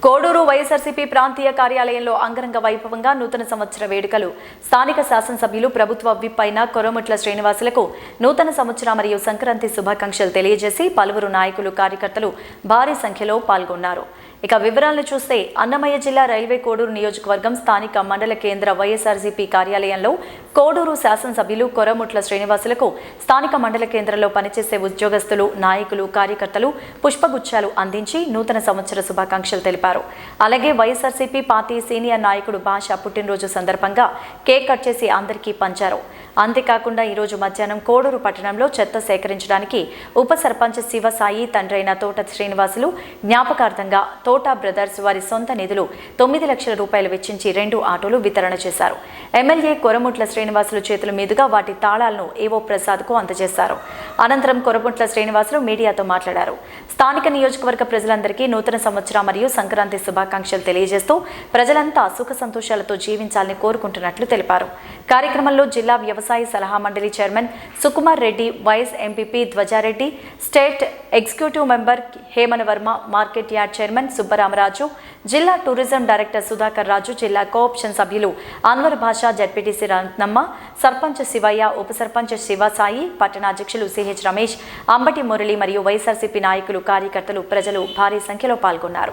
కోడూరు వైఎస్ఆర్సీపీ ప్రాంతీయ కార్యాలయంలో అంగరంగ వైభవంగా నూతన సంవత్సర వేడుకలు. స్థానిక శాసనసభ్యులు ప్రభుత్వ విప్ అయిన కొరముట్ల శ్రీనివాసులకు నూతన సంవత్సర మరియు సంక్రాంతి శుభాకాంక్షలు తెలియజేసి పలువురు నాయకులు, కార్యకర్తలు భారీ సంఖ్యలో పాల్గొన్నారు. ఇక వివరాలను చూస్తే అన్నమయ్య జిల్లా రైల్వే కోడూరు నియోజకవర్గం స్థానిక మండల కేంద్ర వైఎస్ఆర్సీపీ కార్యాలయంలో కోడూరు శాసనసభ్యులు కొరముట్ల శ్రీనివాసులకు స్థానిక మండల కేంద్రంలో పనిచేసే ఉద్యోగస్తులు, నాయకులు, కార్యకర్తలు పుష్పగుచ్చాలు అందించి నూతన సంవత్సర శుభాకాంక్షలు తెలిపారు. అలాగే వైఎస్ఆర్సీపీ పార్టీ సీనియర్ నాయకుడు భాష పుట్టినరోజు సందర్భంగా కేక్ కట్ చేసి అందరికీ పంచారు. అంతేకాకుండా ఈరోజు మధ్యాహ్నం కోడూరు పట్టణంలో చెత్త సేకరించడానికి ఉప సర్పంచ్ శివసాయి తండ్రైన తోట శ్రీనివాసులు జ్ఞాపకార్థంగా తోటా బ్రదర్స్ వారి సొంత నిధులు 9 లక్షల రూపాయలు వెచ్చించి 2 ఆటోలు వితరణ చేశారు. ఎమ్మెల్యే కొరముట్ల శ్రీనివాసులు చేతుల మీదుగా వాటి తాళాలను ఏవో ప్రసాద్కు అందజేశారు. అనంతరం కొరముట్ల శ్రీనివాసులు మీడియాతో మాట్లాడారు. స్థానిక నియోజకవర్గ ప్రజలందరికీ నూతన సంవత్సర మరియు సంక్రాంతి శుభాకాంక్షలు తెలియజేస్తూ ప్రజలంతా సుఖ సంతోషాలతో జీవించాలని కోరుకుంటున్నట్లు తెలిపారు. కార్యక్రమంలో జిల్లా వ్యవసాయ సలహా మండలి chairman Sukumar Reddy, vice MPP Dhwajareddy, state executive member Heman Varma, market yard chairman Subbaramaraju, జిల్లా టూరిజం డైరెక్టర్ సుధాకర్ రాజు, జిల్లా కోఆప్షన్ సభ్యులు అన్వర్ భాషా, జడ్పీటీసీ రత్నమ్మ, సర్పంచ్ శివయ్య, ఉప సర్పంచ్ శివసాయి, పట్టణాధ్యక్షులు సిహెచ్ రమేష్, అంబటి మురళి మరియు వైఎస్ఆర్సీపీ నాయకులు, కార్యకర్తలు, ప్రజలు భారీ సంఖ్యలో పాల్గొన్నారు.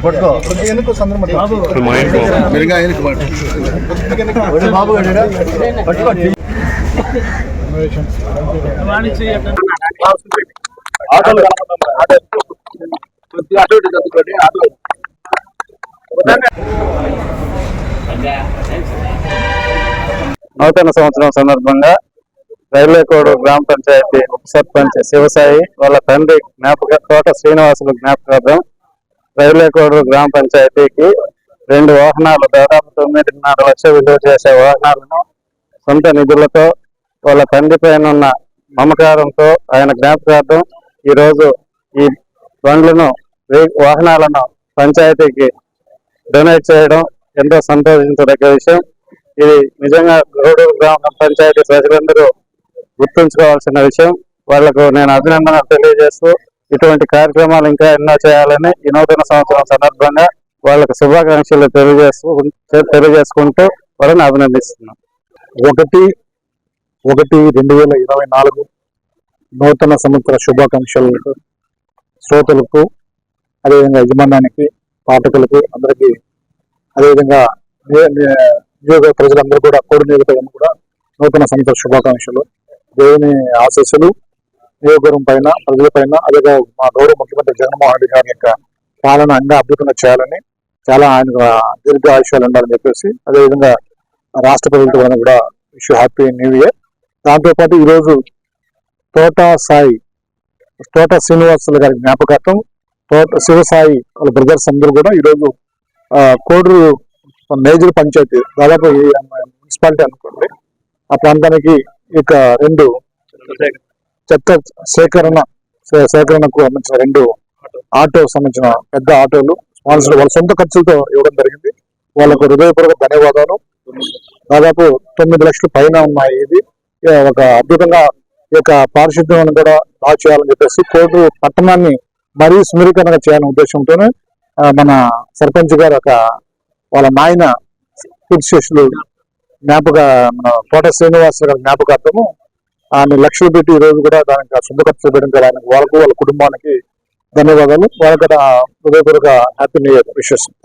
పట్టుకో నూతన సంవత్సరం సందర్భంగా రైల్వే కోడూరు గ్రామ పంచాయతీ ఉప సర్పంచ్ శివసాయి వాళ్ళ తండ్రి తోట శ్రీనివాసులు జ్ఞాపకార్థం రైల్వే కోడూరు గ్రామ పంచాయతీకి 2 వాహనాలు, దాదాపు 9.5 లక్షలు విలువ చేసే వాహనాలను సొంత నిధులతో వాళ్ళ తండ్రి పైన ఉన్న మమకారంతో ఆయన జ్ఞాపకార్థం ఈరోజు ఈ బండ్లను, వాహనాలను పంచాయతీకి డొనేట్ చేయడం ఎంతో సంతోషించదగ్గ విషయం. ఇది నిజంగా కోడూరు గ్రామ పంచాయతీ ప్రజలందరూ గుర్తుంచుకోవాల్సిన విషయం. వాళ్లకు నేను అభినందనలు తెలియజేస్తూ ఇటువంటి కార్యక్రమాలు ఇంకా ఎన్నో చేయాలని ఈ నూతన సంవత్సరం సందర్భంగా వాళ్ళకు శుభాకాంక్షలు తెలియజేసుకుంటూ వాళ్ళని అభినందిస్తున్నాం. 1/1/2024 నూతన సంవత్సర శుభాకాంక్షలు శ్రోతలకు, అదేవిధంగా యజమానానికి, పాఠకులకు అందరికీ, అదేవిధంగా నియోజక ప్రజలందరూ కూడా, కోడి నియోజకవర్గం కూడా నూతన సంవత్సర శుభాకాంక్షలు. దేవుని ఆశీస్సులు నియోజకవర్గం పైన, ప్రజల పైన, అదే మా గౌరవ ముఖ్యమంత్రి జగన్మోహన్ రెడ్డి గారి యొక్క పాలన అన్ని అద్భుతంగా చేయాలని, చాలా ఆయన దీర్ఘ ఆయుష్యాలు ఉండాలని చెప్పేసి, అదేవిధంగా రాష్ట్ర ప్రభుత్వం కూడా విష్ హ్యాపీ న్యూ ఇయర్. దాంతోపాటు ఈరోజు తోట శ్రీనివాసులు గారి జ్ఞాపకార్థం తోట శివసాయి వాళ్ళ బ్రదర్స్ అందరూ కూడా ఈరోజు కోడూరు మేజర్ పంచాయతీ, దాదాపు మున్సిపాలిటీ అనుకోండి, ఆ ప్రాంతానికి ఇక 2 చెత్త సేకరణకు సంబంధించిన 2 ఆటో సంబంధించిన పెద్ద ఆటోలు స్పాన్సర్ వాళ్ళ సొంత ఖర్చులతో ఇవ్వడం జరిగింది. వాళ్ళకు హృదయపూర్వక ధన్యవాదాలు. దాదాపు 9 లక్షల పైన ఉన్నాయి. ఇది ఒక అద్భుతంగా ఈ యొక్క పారిశుద్ధ్యం కూడా బాగా చేయాలని చెప్పేసి కోడూరు పట్టణాన్ని మరీ సుమరీకరంగా చేయాలనే ఉద్దేశంతోనే మన సర్పంచ్ గారు వాళ్ళ నాయన శిష్యులు మన తోట శ్రీనివాస గారి జ్ఞాపకార్థము ఆమె లక్షలు పెట్టి ఈ రోజు కూడా దానికి సొంత ఖర్చు పెట్టడం వాళ్ళకు, వాళ్ళ కుటుంబానికి ధన్యవాదాలు. వాళ్ళకి హృదయపూర్వక happy new year wishes. Thank you.